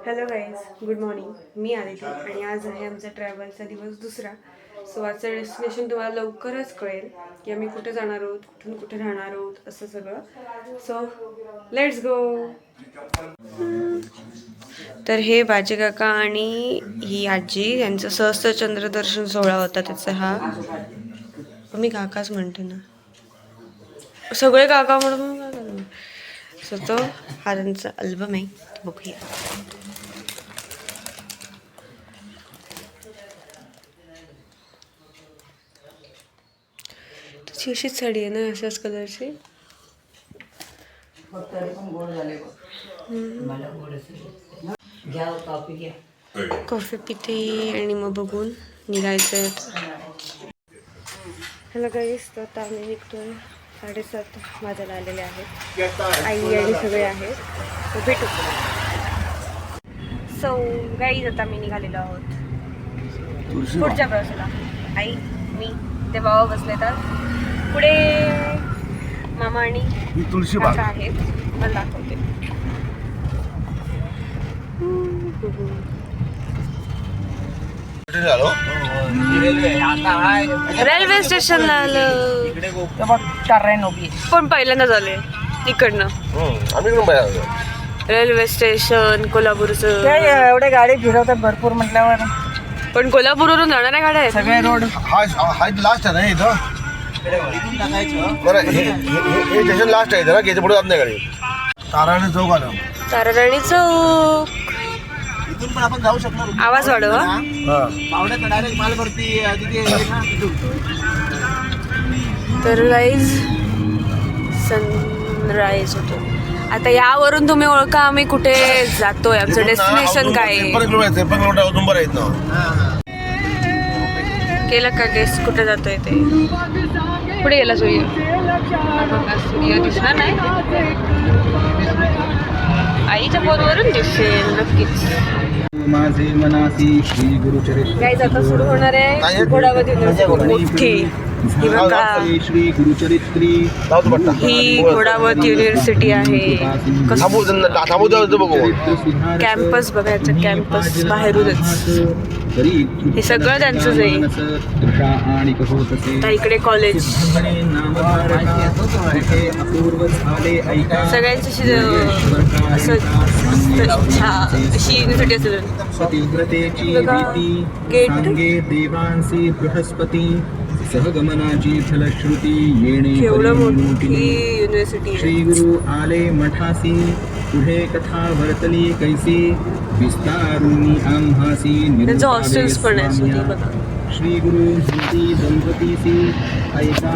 Hello guys, good morning. मी आदिती आणि आज आहे आमचा ट्रॅव्हलचा दिवस दुसरा. सो आजचं डेस्टिनेशन तुम्हाला लवकरच कळेल की आम्ही कुठे जाणार आहोत, कुठून कुठे राहणार आहोत, असं सगळं. So let's go. तर हे बाजे काका आणि ही आजी यांचं सहस्त्रचंद्र दर्शन सोहळा होता. त्याचा हा मी काकाच म्हणते ना, सगळे काका म्हणून. सो तो हा त्यांचा अल्बम आहे, बघूया. त्याची अशीच साडी आहे ना, अशाच कलरची. कॉफी पिते आणि मग बघून निघायचं. हॅलो गाईस, तर आता आम्ही निघतोय. 7:30 वाजायला आलेले आहेत. आई आणि सगळे आहेत. तर भेटू. सो गाईज, आता मी निघालेलो आहोत पुढच्या प्रवासाला. आई, मी, ते बाबा बसले. तर पुढे मामा आणि काका आहेत. मला दाखवते. रेल्वे स्टेशनला आलं. पण पहिल्यांदा झाले इकडनं. रेल्वे स्टेशन कोल्हापूरचं. एवढे गाडी फिरवतात भरपूर म्हटल्यावर. पण कोल्हापूरवरून जाणाऱ्या गाड्या आहेत सगळे रोड. हा लास्ट आहे ना इथं. बरं, हे स्टेशन लास्ट आहे ना, याच्या पुढे जात नाही गाडी. ताराराणी चौक आलं. ताराराणी चौक. इथून पण आपण जाऊ शकतो. आवाज वाढवा. पावड्यात डायरेक्ट माल भरती. तर गाईज, सनराईज होतो आता. यावरून तुम्ही ओळखा आम्ही कुठे जातोय, आमचं डेस्टिनेशन काय आहे. केलं का गेस कुठे जातोय ते? पुढे गेला सूर्य दिसणार नाही. आईच्या फोनवरून दिसेल नक्कीच. गाईज, आता सुरू होणार आहे घोडावत युनिव्हर्सिटी मोठी. ही बघा, ही घोडावत युनिव्हर्सिटी आहे. कॅम्पस बघायचं, कॅम्पस बाहेरूनच. हे सगळं त्यांचंच आहे. तर इकडे कॉलेज. सगळ्यांची असं इच्छा अशी युनिव्हर्सिटी असेल. सहगमनाची फलश्रुती येणे. केवढं मोठी युनिव्हर्सिटी. श्री गुरु आले मठासी, पुढे कथा वर्तली कैसी. विस्तारुनी आम्हासी. त्यांचं हॉस्टेल्स पण आहे. श्री गुरु ज्योती दंपतीसी ऐका.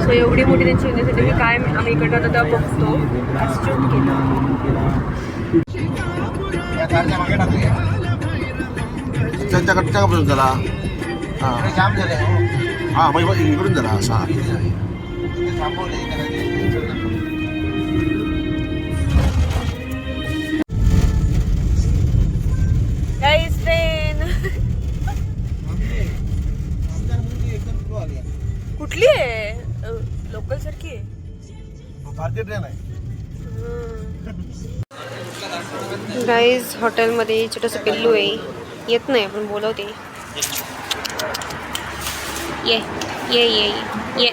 सो एवढी मोठी त्यांची युनिव्हर्सिटी. मी काय आम्ही इकडनं आता बघतो. त्यांच्याकडे झाला. हा मग इकडून झाला असा. कुठली आहे? लोकल सारखी आहे. भारतीय ट्रेन आहे. गाईज, हॉटेलमध्ये छोटंसं पिल्लू आहे. येत नाही, आपण बोलवते. ये ये ये ये.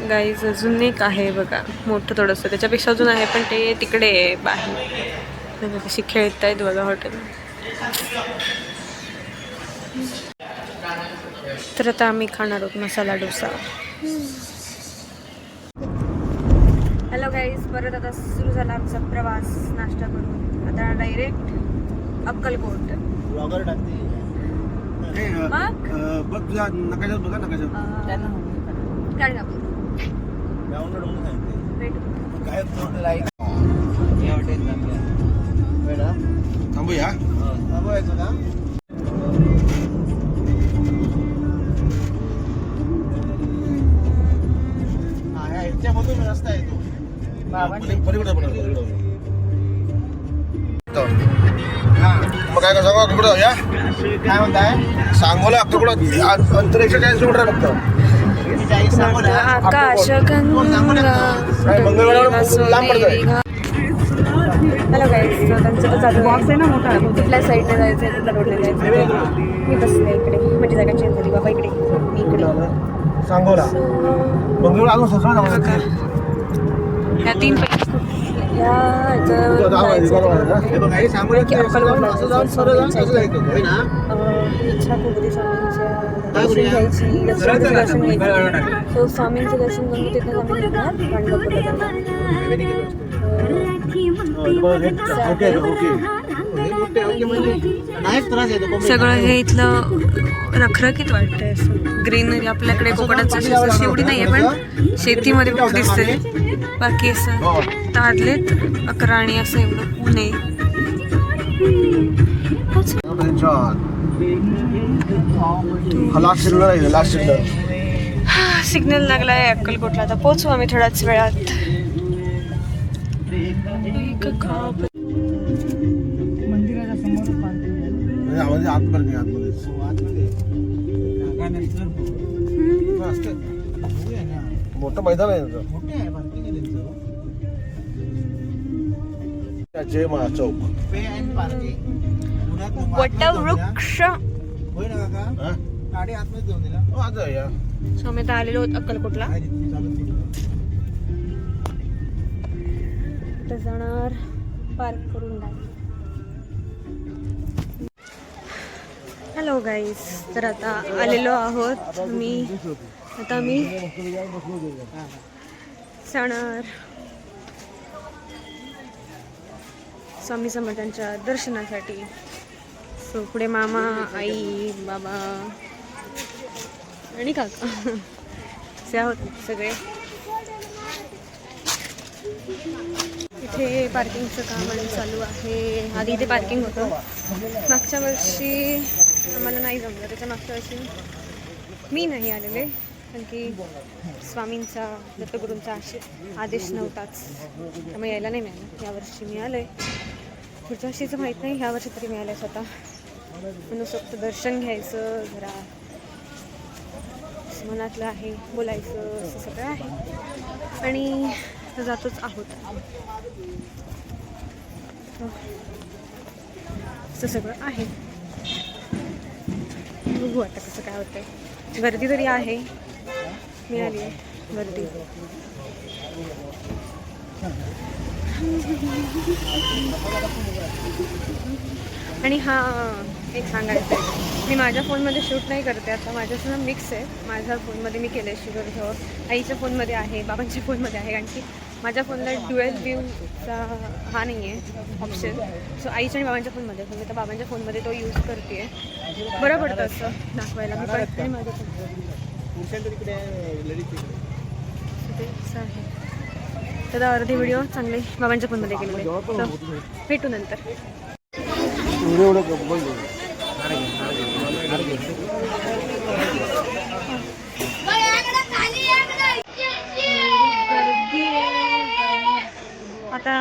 गाईज अजून एक आहे बघा, मोठं थोडंसं. त्याच्यापेक्षा अजून आहे, पण ते तिकडे आहे बाहेर. कशी खेळत आहेत बघा हॉटेल. तर आता आम्ही खाणार आहोत मसाला डोसा. हॅलो गाईज, परत आता सुरू झाला आमचा प्रवास. नाश्ता करून आता डायरेक्ट अक्कलकोट. ब्लॉगर टाकते. मग बघ तुझ्या नकाशात बघा, नकाशात काय दाखव. थांबूया. थांबवायचं का? ह्याच्यामधून रस्ता येतो. पलीकडे मग काय सांगा कुठं जाऊया? काय म्हणताय? सांगोला अक्कलकोट अंतर 140 किलोमीटर फक्त. आकाशगंगा हॅलो गाईज, त्यांचं तर चालू बॉक्स आहे ना मोठा, कुठल्या साईडने जायचं आहे, कुठल्या रोडने जायचं आहे. मी बसले इकडे, म्हणजे जागा चेंज झाली, बाबा इकडे, मी इकडे. सांगोला मंगळूर अजून ससरा बघा, ह्या 3 पैकी ह्या ह्याच्यावर इच्छा कुगरी स्वामींच्या दर्शन घ्यायची, दर्शन घ्यायची. सो स्वामींचं दर्शन करून तिथं आम्ही निघणार गाणगापूरला जाणार. सगळं हे इथलं रखरखीत वाटतंय, असं ग्रीनरी. आपल्याकडे कोकणाची अशी एवढी नाही आहे, पण शेतीमध्ये खूप दिसते. बाकी असं तारलेत 11 आणि असं एवढं ऊन आहे. सिग्नल लागलाय अक्कलकोटला, आता पोहोचू आम्ही थोड्याच वेळात. मंदिराच्या समोर मोठं मैदान आहे जय महा चौक. वटवृक्ष. आता या सो आम्ही आता आलेलो आहोत अक्कलकोटला. तर जाणार पार्क करून जाणार. हॅलो गाईज, तर आता आलेलो आहोत आता मी जाणार स्वामी समर्थांच्या दर्शनासाठी. सो पुढे मामा, आई, बाबा आणि काका असे आहोत सगळे. इथे पार्किंगचं काम आणि चालू आहे. आधी इथे पार्किंग होतं. मागच्या वर्षी आम्हाला नाही जमलं, त्याच्या मागच्या वर्षी मी नाही आलेले, कारण की स्वामींचा, दत्तगुरूंचा आदेश नव्हताच, त्यामुळे यायला नाही मिळालं. यावर्षी मी आले. पुढच्या वर्षीचं माहीत नाही, ह्या वर्षी तरी मिळालं स्वतः. म्हणून फक्त दर्शन घ्यायचं, जरा मनातलं आहे बोलायचं, असं सगळं आहे. आणि जातोच आहोत, असं सगळं आहे. बघू आता कसं काय होतंय. गर्दी तरी आहे, मिळाली आहे गर्दी. आणि हां, एक सांगायचं आहे, मी माझ्या फोनमध्ये शूट नाही करते आता. माझ्यासुद्धा मिक्स आहे. माझ्या फोनमध्ये मी केलं शूट, आईच्या फोनमध्ये आहे, बाबांच्या फोनमध्ये आहे. कारण की माझ्या फोनला ड्युएल व्ह्यूचा हा नाही आहे ऑप्शन. सो आईच्या आणि बाबांच्या फोनमध्ये, मी तर बाबांच्या फोनमध्ये तो यूज करते आहे. बरं पडतं असं दाखवायला. मी करते माझ्या फोन आहे. तर अर्धे व्हिडिओ चांगले बाबांच्या फोनमध्ये केलेले. तर भेटू नंतर. आता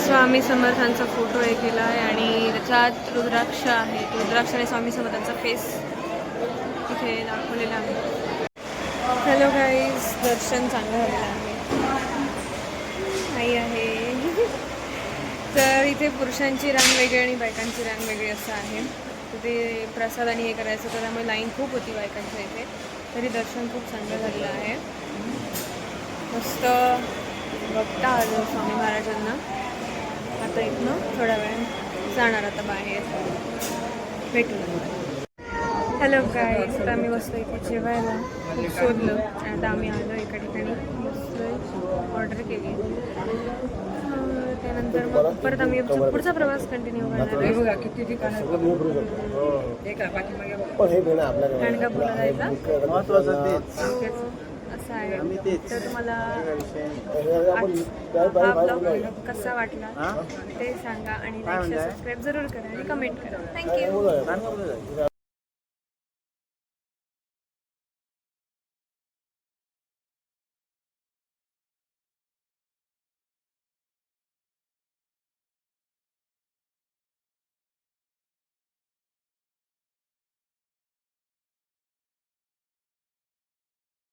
स्वामी समर्थांचा फोटो हे केला आहे आणि त्याच्यात रुद्राक्ष आहे. रुद्राक्ष आणि स्वामी समर्थांचा फेस इथे दाखवलेला आहे. हॅलो गाईज, दर्शन चांगलं झालेलं आहे. आई आहे. तर इथे पुरुषांची रांग वेगळी आणि बायकांची रांग वेगळी असं आहे. तर ते प्रसाद आणि हे करायचं, तर त्यामुळे लाईन खूप होती बायकांच्या इथे. तरी दर्शन खूप चांगलं झालेलं आहे. मस्त बघता आलं स्वामी महाराजांना. आता इथनं थोड्या वेळ जाणार आता बाहेर. भेटू. हॅलो गाईज, आता आम्ही बसलो इथे जेवायला. खूप शोधलं आणि आता आम्ही आलो एका ठिकाणी बसलो, ऑर्डर केली. त्यानंतर मग परत आम्ही पुढचा प्रवास कंटिन्यू करणार आहे. बघा किती ठिकाण सगळं मी भरू शकतो. ते काय पाठीमागे बघा. पण हे घेणं आपल्याकडे गाणगापूरला जायचा महत्वाचं असं आहे. तर तुम्हाला आपण हा ब्लॉग कसा वाटला ते सांगा आणि लाईक सबस्क्राईब जरूर करा आणि कमेंट करा. थँक्यू.